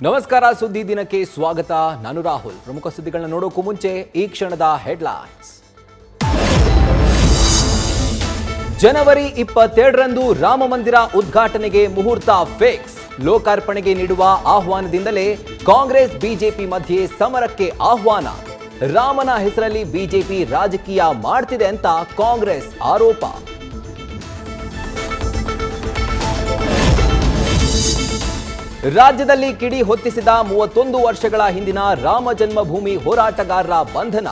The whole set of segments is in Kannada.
ನಮಸ್ಕಾರ, ಸುದ್ದಿ ದಿನಕ್ಕೆ ಸ್ವಾಗತ. ನಾನು ರಾಹುಲ್. ಪ್ರಮುಖ ಸುದ್ದಿಗಳನ್ನ ನೋಡೋಕ್ಕೂ ಮುಂಚೆ ಈ ಕ್ಷಣದ ಹೆಡ್ಲೈನ್ಸ್. ಜನವರಿ 22ರಂದು ರಾಮ ಮಂದಿರ ಉದ್ಘಾಟನೆಗೆ ಮುಹೂರ್ತ ಫಿಕ್ಸ್. ಲೋಕಾರ್ಪಣೆಗೆ ನೀಡುವ ಆಹ್ವಾನದಿಂದಲೇ ಕಾಂಗ್ರೆಸ್ ಬಿಜೆಪಿ ಮಧ್ಯೆ ಸಮರಕ್ಕೆ ಆಹ್ವಾನ. ರಾಮನ ಹೆಸರಲ್ಲಿ ಬಿಜೆಪಿ ರಾಜಕೀಯ ಮಾಡ್ತಿದೆ ಅಂತ ಕಾಂಗ್ರೆಸ್ ಆರೋಪ. ರಾಜ್ಯದಲ್ಲಿ ಕಿಡಿ ಹೊತ್ತಿಸಿದ 31 ವರ್ಷಗಳ ಹಿಂದಿನ ರಾಮ ಜನ್ಮಭೂಮಿ ಹೋರಾಟಗಾರರ ಬಂಧನ.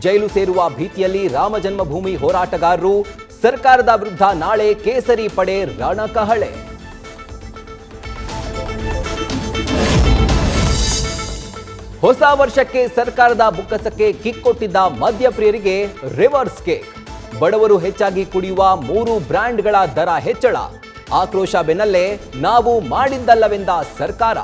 ಜೈಲು ಸೇರುವ ಭೀತಿಯಲ್ಲಿ ರಾಮ ಜನ್ಮಭೂಮಿ ಹೋರಾಟಗಾರರು ಸರ್ಕಾರದ ವಿರುದ್ಧ ನಾಳೆ ಕೇಸರಿ ಪಡೆ ರಣಕಹಳೆ. ಹೊಸ ವರ್ಷಕ್ಕೆ ಸರ್ಕಾರದ ಬುಕ್ಕಸಕ್ಕೆ ಕಿಕ್ ಕೊಟ್ಟಿದ್ದ ಮದ್ಯಪ್ರಿಯರಿಗೆ ರಿವರ್ಸ್ ಕೇಕ್. ಬಡವರು ಹೆಚ್ಚಾಗಿ ಕುಡಿಯುವ 3 ಬ್ರ್ಯಾಂಡ್ಗಳ ದರ ಹೆಚ್ಚಳ. ಆಕ್ರೋಶ ಬೆನ್ನಲ್ಲೇ ನಾವು ಮಾಡಿದ್ದಲ್ಲವೆಂದ ಸರ್ಕಾರ.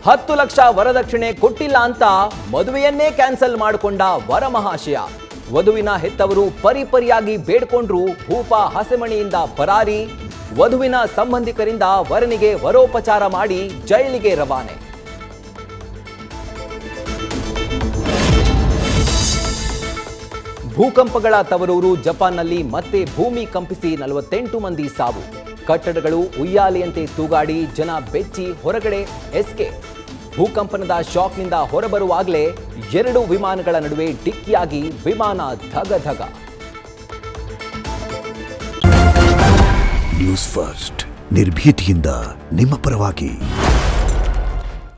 $10 ಲಕ್ಷ ವರದಕ್ಷಿಣೆ ಕೊಟ್ಟಿಲ್ಲ ಅಂತ ಮದುವೆಯನ್ನೇ ಕ್ಯಾನ್ಸಲ್ ಮಾಡಿಕೊಂಡ ವರಮಹಾಶಯ. ವಧುವಿನ ಹೆತ್ತವರು ಪರಿಪರಿಯಾಗಿ ಬೇಡ್ಕೊಂಡ್ರು ಭೂಪ ಹಸೆಮಣಿಯಿಂದ ಪರಾರಿ. ವಧುವಿನ ಸಂಬಂಧಿಕರಿಂದ ವರನಿಗೆ ವರೋಪಚಾರ ಮಾಡಿ ಜೈಲಿಗೆ ರವಾನೆ. ಭೂಕಂಪಗಳ ತವರೂರು ಜಪಾನ್ನಲ್ಲಿ ಮತ್ತೆ ಭೂಮಿ ಕಂಪಿಸಿ 48 ಮಂದಿ ಸಾವು. ಕಟ್ಟಡಗಳು ಉಯ್ಯಾಲೆಯಂತೆ ತೂಗಾಡಿ ಜನ ಬೆಚ್ಚಿ ಹೊರಗಡೆ ಎಸ್ಕೆ. ಭೂಕಂಪನದ ಶಾಕ್ನಿಂದ ಹೊರಬರುವಾಗಲೇ 2 ವಿಮಾನಗಳ ನಡುವೆ ಡಿಕ್ಕಿಯಾಗಿ ವಿಮಾನ ಧಗಧಗ. ನ್ಯೂಸ್ ಫಸ್ಟ್, ನಿರ್ಭೀತಿಯಿಂದ ನಿಮ್ಮ ಪರವಾಗಿ.